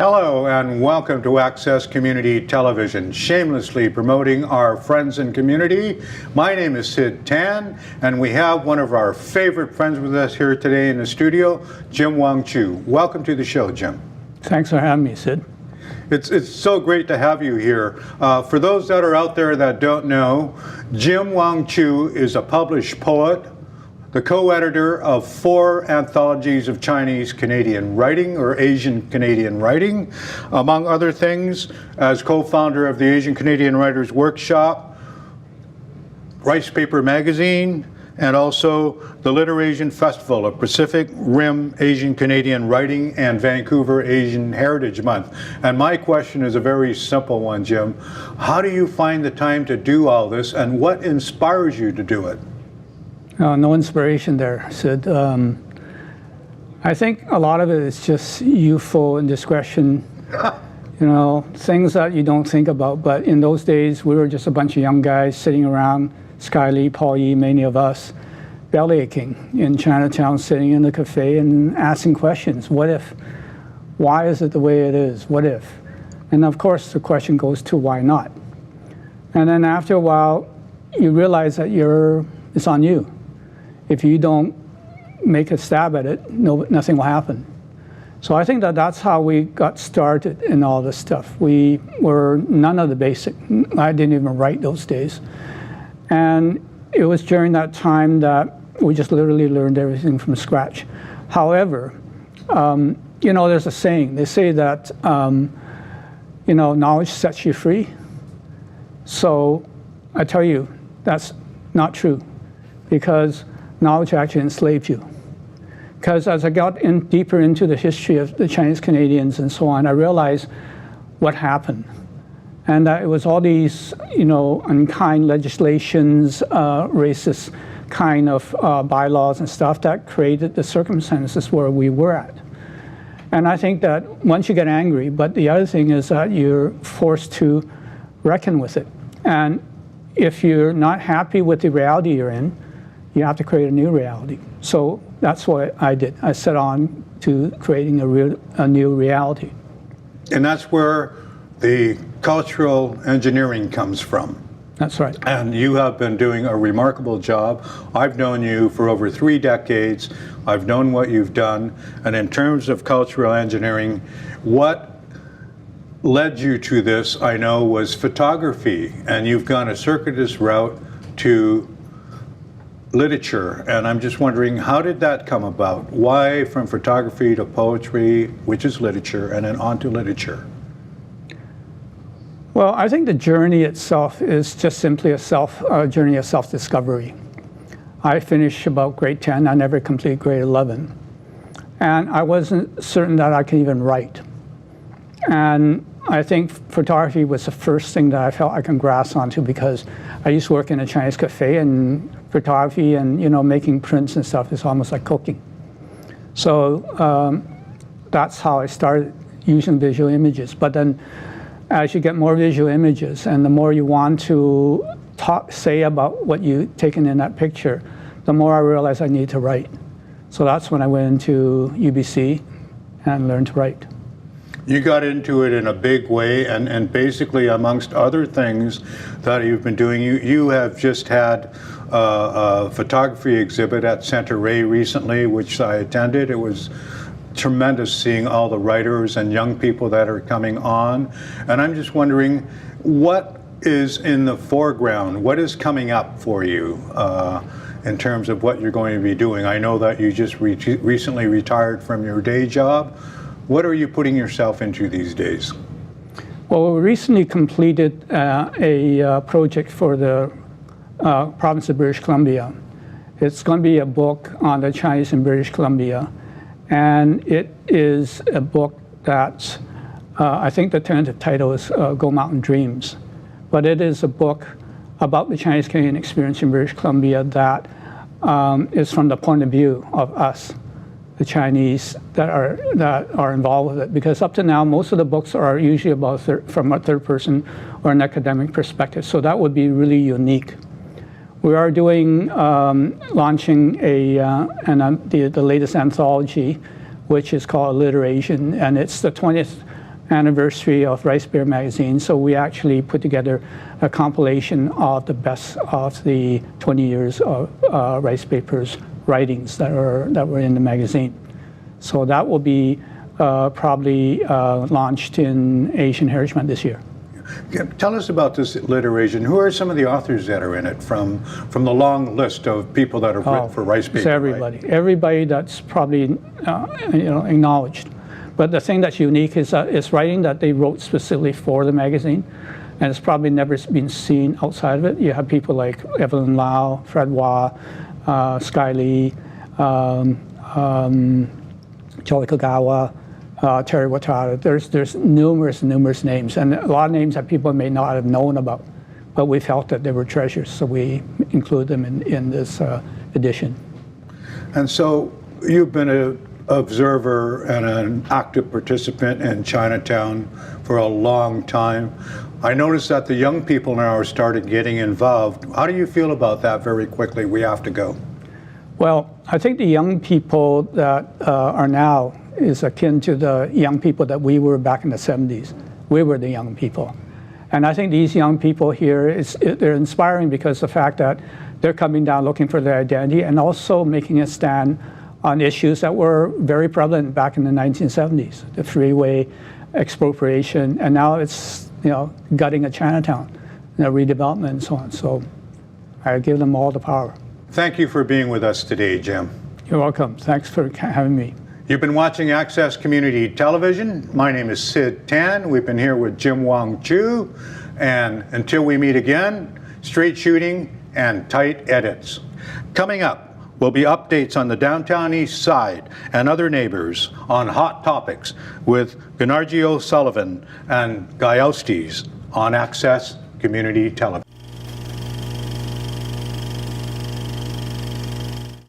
Hello and welcome to Access Community Television, shamelessly promoting our friends and community. My name is Sid Tan, and we have one of our favorite friends with us here today in the studio, Jim Wong-Chu. Welcome to the show, Jim. Thanks for having me, Sid. It's so great to have you here. For those that are out there that don't know, Jim Wong-Chu is a published poet, the co-editor of 4 anthologies of Chinese Canadian writing or Asian Canadian writing, among other things, as co-founder of the Asian Canadian Writers Workshop, Rice Paper Magazine, and also the Literasian Festival of Pacific Rim Asian Canadian Writing and Vancouver Asian Heritage Month. And my question is a very simple one, Jim. How do you find the time to do all this, and what inspires you to do it? No inspiration there, Sid. I think a lot of it is just youthful indiscretion, you know, things that you don't think about. But in those days, we were just a bunch of young guys sitting around, Sky Lee, Paul Yee, many of us, belly aching in Chinatown, sitting in the cafe and asking questions. What if? Why is it the way it is? What if? And of course, the question goes to why not? And then after a while, you realize that it's on you. If you don't make a stab at it, nothing will happen. So I think that's how we got started in all this stuff. We were none of the basic. I didn't even write those days. And it was during that time that we just literally learned everything from scratch. However, you know, there's a saying. They say that, you know, knowledge sets you free. So I tell you, that's not true, because knowledge actually enslaved you. Because as I got deeper into the history of the Chinese Canadians and so on, I realized what happened. And that it was all these, you know, unkind legislations, racist kind of bylaws and stuff that created the circumstances where we were at. And I think that once you get angry, but the other thing is that you're forced to reckon with it. And if you're not happy with the reality you're in, you have to create a new reality. So that's what I did. I set on to creating a new reality. And that's where the cultural engineering comes from. That's right. And you have been doing a remarkable job. I've known you for over 3 decades. I've known what you've done. And in terms of cultural engineering, what led you to this, I know, was photography. And you've gone a circuitous route to literature, and I'm just wondering, how did that come about? Why from photography to poetry, which is literature, and then on to literature? Well, I think the journey itself is just simply a journey of self-discovery. I finished about grade 10. I never completed grade 11. And I wasn't certain that I could even write. And I think photography was the first thing that I felt I can grasp onto, because I used to work in a Chinese cafe, and photography and, you know, making prints and stuff is almost like cooking. So that's how I started using visual images. But then as you get more visual images and the more you want to say about what you've taken in that picture, the more I realized I need to write. So that's when I went into UBC and learned to write. You got into it in a big way, and basically, amongst other things that you've been doing, you have just had a photography exhibit at Center Ray recently, which I attended. It was tremendous seeing all the writers and young people that are coming on. And I'm just wondering, what is in the foreground? What is coming up for you in terms of what you're going to be doing? I know that you just recently retired from your day job. What are you putting yourself into these days? Well, we recently completed a project for the province of British Columbia. It's going to be a book on the Chinese in British Columbia. And it is a book that I think the tentative title is Go Mountain Dreams. But it is a book about the Chinese Canadian experience in British Columbia that is from the point of view of us, the Chinese that are involved with it. Because up to now, most of the books are usually about from a third person or an academic perspective. So that would be really unique. We are doing, launching the latest anthology, which is called Alliteration, and it's the 20th anniversary of Rice Bear magazine, so we actually put together a compilation of the best of the 20 years of Rice Paper's writings that were in the magazine. So that will be probably launched in Asian Heritage Month this year. Tell us about this literation. Who are some of the authors that are in it from the long list of people that have written for Rice Paper? It's everybody. Right? Everybody that's probably acknowledged. But the thing that's unique is that it's writing that they wrote specifically for the magazine, and it's probably never been seen outside of it. You have people like Evelyn Lau, Fred Wah, Sky Lee, Jolly Kagawa, Terry Watada. There's numerous names, and a lot of names that people may not have known about, but we felt that they were treasures, so we include them in this edition. And so you've been an observer and an active participant in Chinatown for a long time. I noticed that the young people now are starting getting involved. How do you feel about that? Very quickly, we have to go. Well, I think the young people that are now is akin to the young people that we were back in the 70s. We were the young people. And I think these young people here, they're inspiring because the fact that they're coming down looking for their identity and also making a stand on issues that were very prevalent back in the 1970s, the freeway expropriation, and now it's gutting a Chinatown, redevelopment and so on. So I give them all the power. Thank you for being with us today, Jim. You're welcome. Thanks for having me. You've been watching Access Community Television. My name is Sid Tan. We've been here with Jim Wong-Chu. And until we meet again, straight shooting and tight edits. Coming up will be updates on the downtown east side and other neighbors on hot topics with Gennargy O'Sullivan and Guy Oustes on Access Community Television.